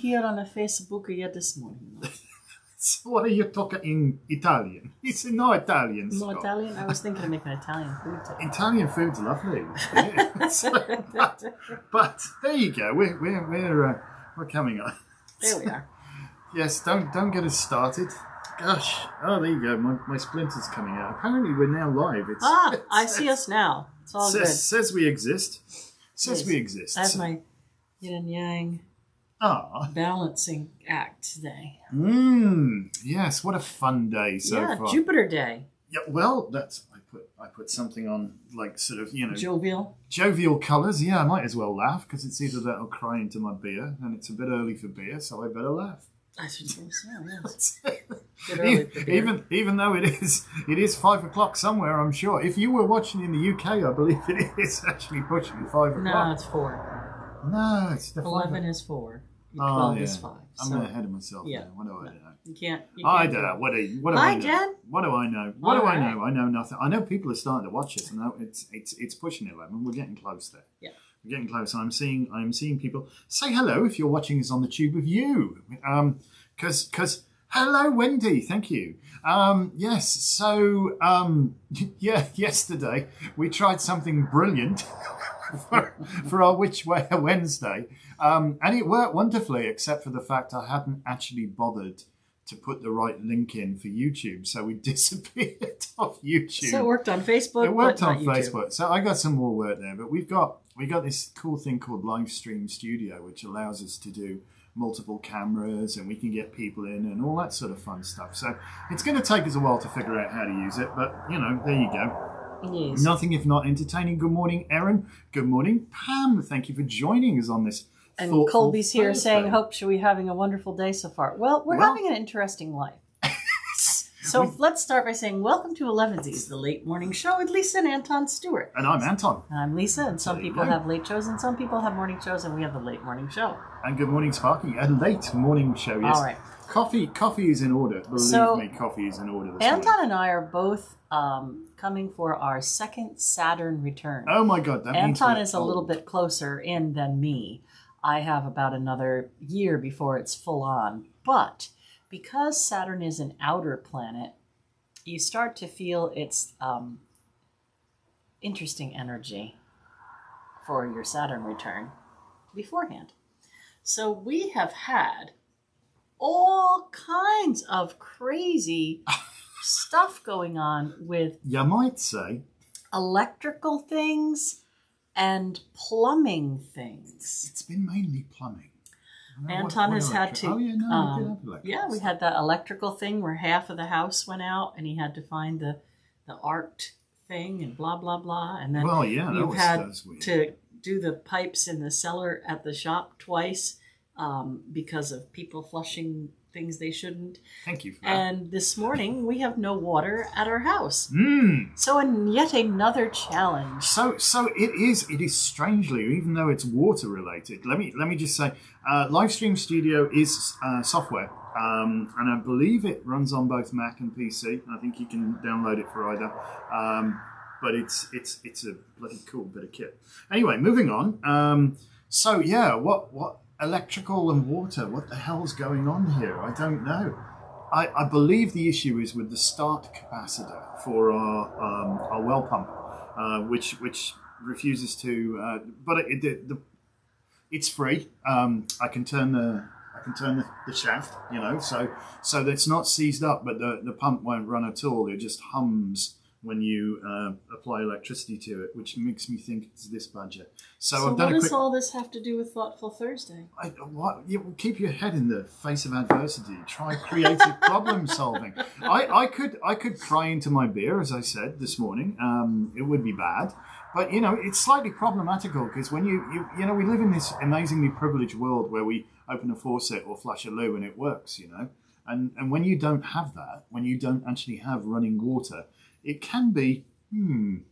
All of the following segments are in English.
here on a Facebook this morning. So what are you talking in Italian? It's no Italian. No Scott. Italian? I was thinking of making Italian food today. Italian food's lovely. Yeah. but there you go. We're coming on. There we are. Yes, don't get us started. Gosh. Oh, there you go. My splinter's coming out. Apparently we're now live. I see us now. It's all good. Says we exist. We exist. I have my yin and yang balancing act today. Yes, what a fun day so far. Jupiter Day. Yeah, well, I put something on, like, sort of, jovial colours. Yeah, I might as well laugh, because it's either that or cry into my beer, and it's a bit early for beer, so I better laugh. I should think so, yes. Even though it is 5 o'clock somewhere, I'm sure. If you were watching in the UK, I believe it is actually pushing 5 o'clock. No, it's 4. No, it's the 11 is 4. 12 is 5. I'm ahead of myself now. What do I know? You can't I don't know. What do Hi, I know? Jen. What do I know? What do I know? I know nothing. I know people are starting to watch it. I know it's pushing 11. We're getting close there. Yeah. We're getting close. I'm seeing people say hello if you're watching us on the Tube of You. Because hello, Wendy. Thank you. Yes. So yesterday we tried something brilliant for our Which Way Wednesday, and it worked wonderfully, except for the fact I hadn't actually bothered to put the right link in for YouTube, so we disappeared off YouTube. So it worked on Facebook. It worked on Facebook, so I got some more work there. But we got this cool thing called Livestream Studio, which allows us to do multiple cameras, and we can get people in and all that sort of fun stuff. So it's going to take us a while to figure out how to use it, but there you go. Yes. Nothing if not entertaining. Good morning, Erin. Good morning, Pam. Thank you for joining us on this. And Colby's here saying, hope we're having a wonderful day so far. Well, we're having an interesting life. So let's start by saying, welcome to Elevensies, the late morning show with Lisa and Anton Stewart. And I'm Anton. And I'm Lisa, and some people have late shows, and some people have morning shows, and we have the late morning show. And good morning, Sparky. A late morning show, yes. All right. Coffee is in order. Believe me, coffee is in order this morning. Anton and I are both coming for our second Saturn return. Oh my God, that means Anton is a little bit closer in than me. I have about another year before it's full on. But because Saturn is an outer planet, you start to feel its interesting energy for your Saturn return beforehand. So we have had all kinds of crazy stuff going on with, you might say, electrical things and plumbing things. It's been mainly plumbing. Anton has had to. Oh yeah, no, we did have electrical. We had that electrical thing where half of the house went out, and he had to find the arced thing and blah blah blah, and then you've had to do the pipes in the cellar at the shop twice because of people flushing things they shouldn't. Thank you for that. And this morning we have no water at our house. So yet another challenge. So it is strangely, even though it's water related. Let me just say, Livestream Studio is software, and I believe it runs on both Mac and PC. I think you can download it for either. But it's a bloody cool bit of kit. Anyway, moving on. So yeah, what electrical and water? What the hell's going on here? I don't know. I believe the issue is with the start capacitor for our well pump, which refuses to. But it's free. I can turn the shaft, so that's not seized up, but the pump won't run at all. It just hums when you apply electricity to it, which makes me think it's this budget. So I've done what does all this have to do with Thoughtful Thursday? Keep your head in the face of adversity. Try creative problem solving. I could cry into my beer, as I said this morning. It would be bad, but it's slightly problematical because when we live in this amazingly privileged world where we open a faucet or flush a loo and it works, and when you don't have that, when you don't actually have running water, it can be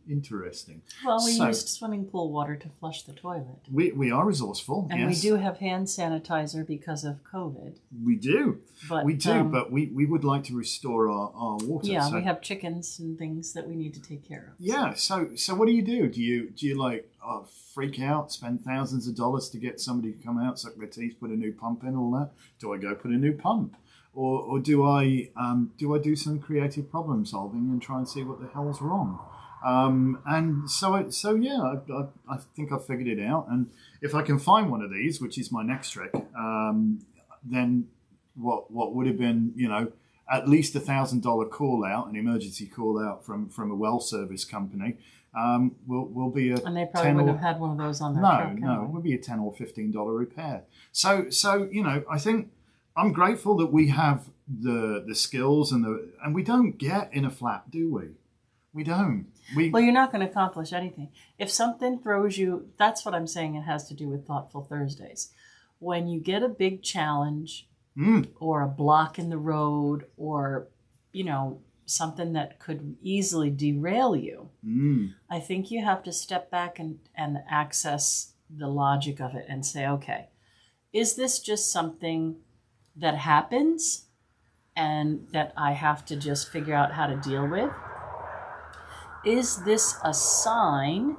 Interesting. Well, we used swimming pool water to flush the toilet. We are resourceful, and yes. we do have hand sanitizer because of COVID. We do. But we would like to restore our water. Yeah, we have chickens and things that we need to take care of. Yeah, so what do? Do you like freak out, spend thousands of dollars to get somebody to come out, suck their teeth, put a new pump in, all that? Do I go put a new pump? Or do I do some creative problem solving and try and see what the hell's wrong? And so yeah, I think I've figured it out. And if I can find one of these, which is my next trick, then what would have been, at least $1,000 call out, an emergency call out from a well service company, will be a and they probably wouldn't have had one of those on their truck. No, it would be a $10 or $15 repair. So I think I'm grateful that we have the skills and we don't get in a flat, do we? We don't. Well, you're not going to accomplish anything. If something throws you, that's what I'm saying. It has to do with Thoughtful Thursdays. When you get a big challenge or a block in the road or, something that could easily derail you, I think you have to step back and access the logic of it and say, okay, is this just something that happens and that I have to just figure out how to deal with? Is this a sign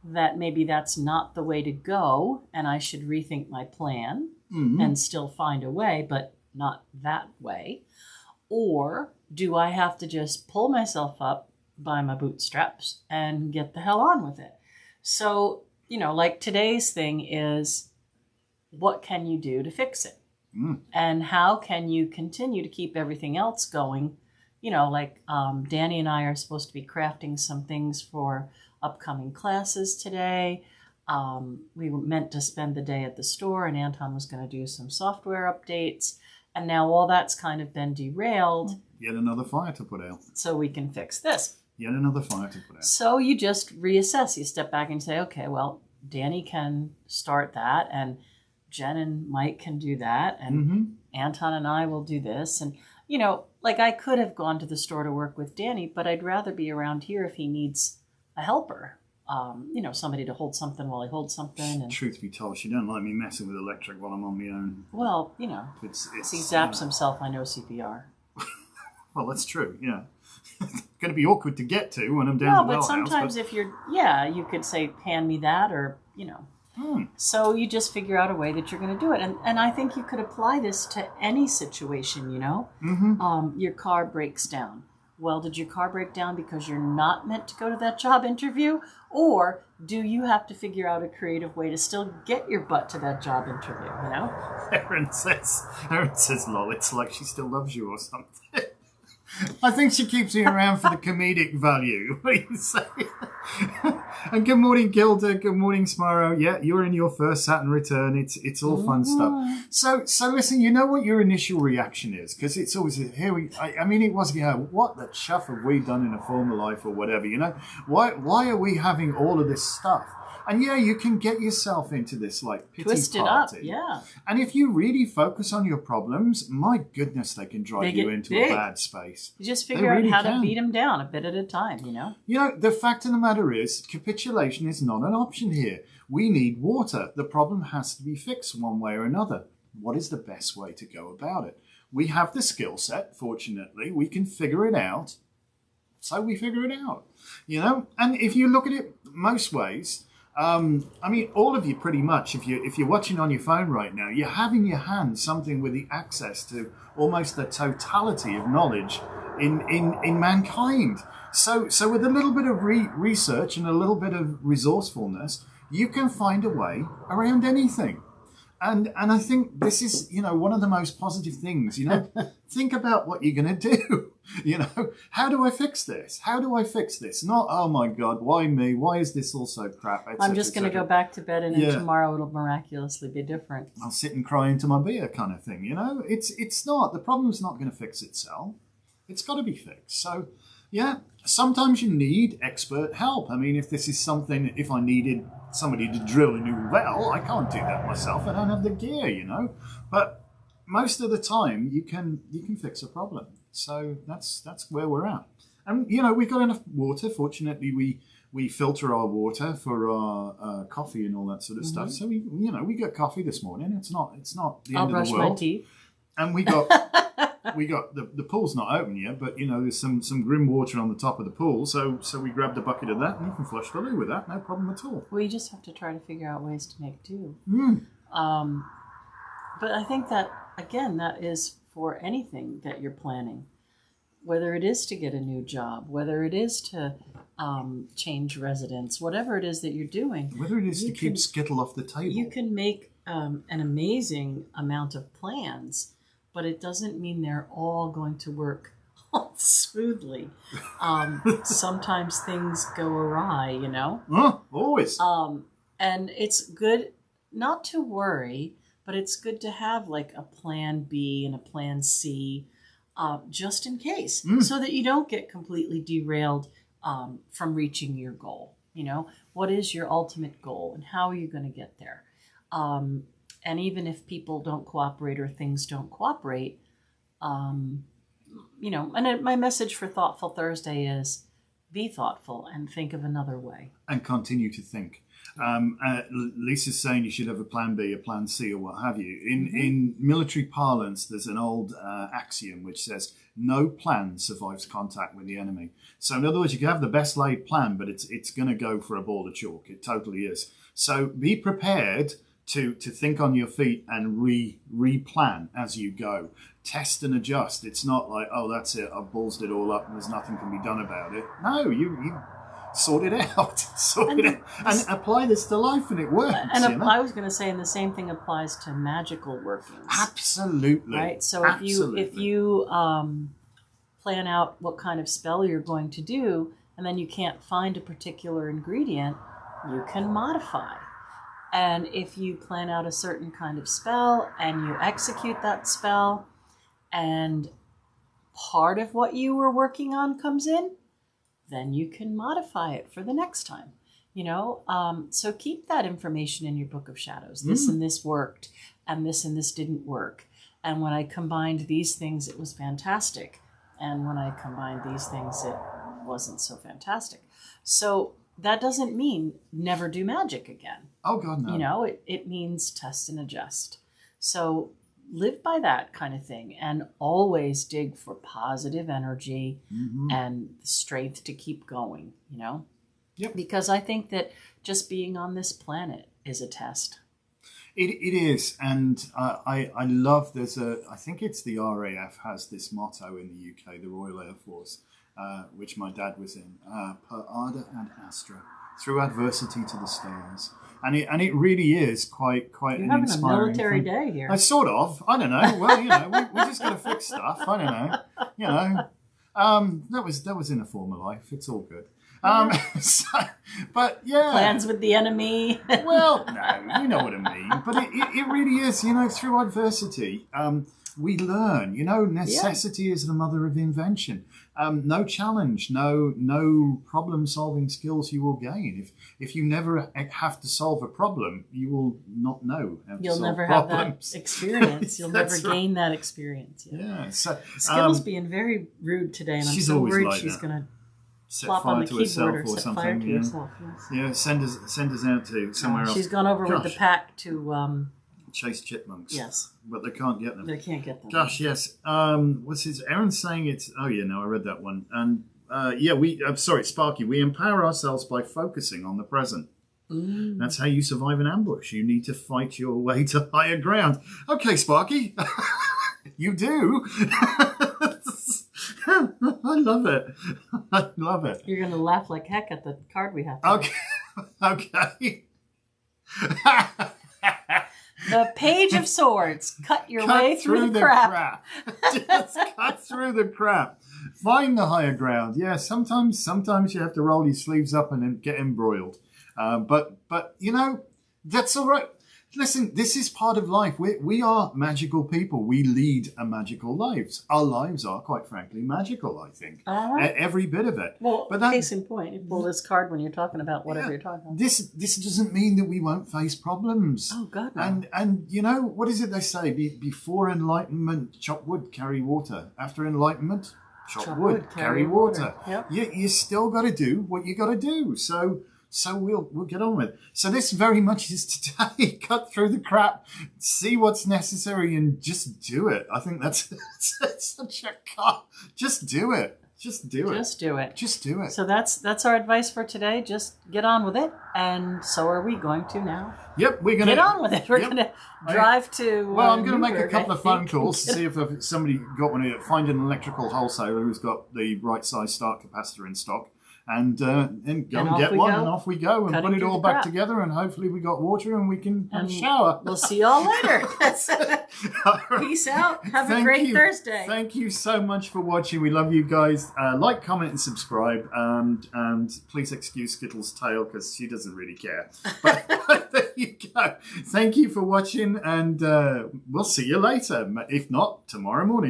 that maybe that's not the way to go and I should rethink my plan and still find a way, but not that way? Or do I have to just pull myself up by my bootstraps and get the hell on with it? So, like today's thing is, what can you do to fix it? And how can you continue to keep everything else going? Danny and I are supposed to be crafting some things for upcoming classes today. We were meant to spend the day at the store, and Anton was going to do some software updates. And now all that's kind of been derailed. Yet another fire to put out. So we can fix this. Yet another fire to put out. So you just reassess. You step back and say, okay, well, Danny can start that, and Jen and Mike can do that, and Anton and I will do this. And, I could have gone to the store to work with Danny, but I'd rather be around here if he needs a helper. Somebody to hold something while he holds something. And truth be told, she don't like me messing with electric while I'm on my own. Well, if he zaps himself, I know CPR. Well, that's true, yeah. It's going to be awkward to get to when I'm down the well but sometimes if you're, you could say, hand me that, or, So you just figure out a way that you're going to do it. And I think you could apply this to any situation, Your car breaks down. Well, did your car break down because you're not meant to go to that job interview? Or do you have to figure out a creative way to still get your butt to that job interview, Erin says, lol, it's like she still loves you or something. I think she keeps me around for the comedic value. What do you say? And good morning, Gilda. Good morning, Smaro. Yeah, you're in your first Saturn return. It's all fun stuff. So listen, you know what your initial reaction is, because it's always it was what the chuff have we done in a former life or whatever? Why are we having all of this stuff? And you can get yourself into this pity twisted party. Up, yeah. And if you really focus on your problems, my goodness, they can drive you into a bad space. You just figure out how to beat them down a bit at a time, The fact of the matter is, capitulation is not an option here. We need water. The problem has to be fixed one way or another. What is the best way to go about it? We have the skill set, fortunately. We can figure it out. So we figure it out, And if you look at it most ways... all of you pretty much, if you're watching on your phone right now, you have in your hand something with the access to almost the totality of knowledge in mankind. So with a little bit of research and a little bit of resourcefulness, you can find a way around anything. And I think this is, one of the most positive things, think about what you're going to do. How do I fix this? How do I fix this? Not, oh my God, why me? Why is this all so crap? I'm just going to go back to bed and then tomorrow it'll miraculously be different. I'll sit and cry into my beer kind of thing, It's not. The problem's not going to fix itself. It's got to be fixed. So, sometimes you need expert help. If I needed somebody to drill a new well, I can't do that myself. I don't have the gear, But most of the time, you can fix a problem. So that's where we're at. And, we've got enough water. Fortunately, we filter our water for our coffee and all that sort of stuff. So we got coffee this morning. It's not the end of the world. I'll brush my teeth. And we got the pool's not open yet, but there's some grim water on the top of the pool. So we grabbed a bucket of that, and you can flush the loo with that, no problem at all. Well, you just have to try to figure out ways to make do. But I think that again, that is for anything that you're planning. Whether it is to get a new job, whether it is to change residence, whatever it is that you're doing. Whether it is to keep skittle off the table. You can make an amazing amount of plans, but it doesn't mean they're all going to work smoothly. Sometimes things go awry, Always. And it's good not to worry, but it's good to have like a plan B and a plan C. Just in case, so that you don't get completely derailed from reaching your goal. What is your ultimate goal and how are you going to get there? And even if people don't cooperate or things don't cooperate, and my message for Thoughtful Thursday is be thoughtful and think of another way. And continue to think. Lisa's saying you should have a plan B, a plan C, or what have you. In military parlance, there's an old axiom which says, no plan survives contact with the enemy. So in other words, you can have the best laid plan, but it's going to go for a ball of chalk. It totally is. So be prepared to think on your feet and re-plan as you go. Test and adjust. It's not like, oh, that's it, I've ballsed it all up and there's nothing can be done about it. No, you sort it out. And apply this to life, and it works. And I was going to say, and the same thing applies to magical workings. Absolutely. Right. So if you plan out what kind of spell you're going to do, and then you can't find a particular ingredient, you can modify. And if you plan out a certain kind of spell and you execute that spell, and part of what you were working on comes in, then you can modify it for the next time. So keep that information in your book of shadows. This and this worked, and this didn't work. And when I combined these things, it was fantastic. And when I combined these things, it wasn't so fantastic. So that doesn't mean never do magic again. Oh, God, no. It means test and adjust. So live by that kind of thing, and always dig for positive energy and strength to keep going, Yep. Because I think that just being on this planet is a test. It is. And I love, I think it's the RAF has this motto in the UK, the Royal Air Force, which my dad was in, per Arda ad Astra, through adversity to the stars. And it really is quite an inspiring thing. You're having a military day here. Sort of. I don't know. Well, we just got to fix stuff. I don't know. That was in a former life. It's all good. But yeah. Plans with the enemy. Well, no, you know what I mean. But it really is, through adversity, we learn. Necessity is the mother of invention. No challenge, no problem-solving skills you will gain. If you never have to solve a problem, you will not know how to solve problems. You'll never have that experience. You'll never gain that experience. Yeah. So Skittle's being very rude today, and I'm so worried she's going to flop on the keyboard or set fire to herself. Yes. Yeah, send us out to somewhere else. She's gone over with the pack to chase chipmunks. Yes. But they can't get them. They can't get them. Gosh, yes. What's his? Aaron's saying it's... Oh, yeah, no, I read that one. And, sorry, Sparky. We empower ourselves by focusing on the present. That's how you survive an ambush. You need to fight your way to higher ground. Okay, Sparky. You do. I love it. I love it. You're going to laugh like heck at the card we have. Okay. The Page of Swords. Cut way through the crap. Just cut through the crap. Find the higher ground. Yeah, sometimes you have to roll your sleeves up and then get embroiled. But that's all right. Listen, this is part of life. We are magical people. We lead a magical lives. Our lives are, quite frankly, magical, I think. Every bit of it. Well, case in point, you pull this card when you're talking about whatever you're talking about. This doesn't mean that we won't face problems. Oh, God, no. And what is it they say? Before enlightenment, chop wood, carry water. After enlightenment, chop wood, carry water. Yep. You still got to do what you got to do. So we'll get on with it. So this very much is today. Cut through the crap, see what's necessary, and just do it. I think that's such a cut. Just do it. Just do it. Just do it. Just do it. So that's our advice for today. Just get on with it. And so are we going to now? Yep, we're going to... Get on with it. We're going to drive to... Well, I'm going to make a couple of phone calls to see if somebody got one here. Find an electrical wholesaler who's got the right size start capacitor in stock. And go and get one, and off we go, and put it all back together, and hopefully we got water and we can shower. We'll see you all later. All right. Peace out. Have a great Thursday. Thank you so much for watching. We love you guys. Like, comment, and subscribe. And please excuse Skittles' tail because she doesn't really care. But there you go. Thank you for watching, and we'll see you later. If not, tomorrow morning.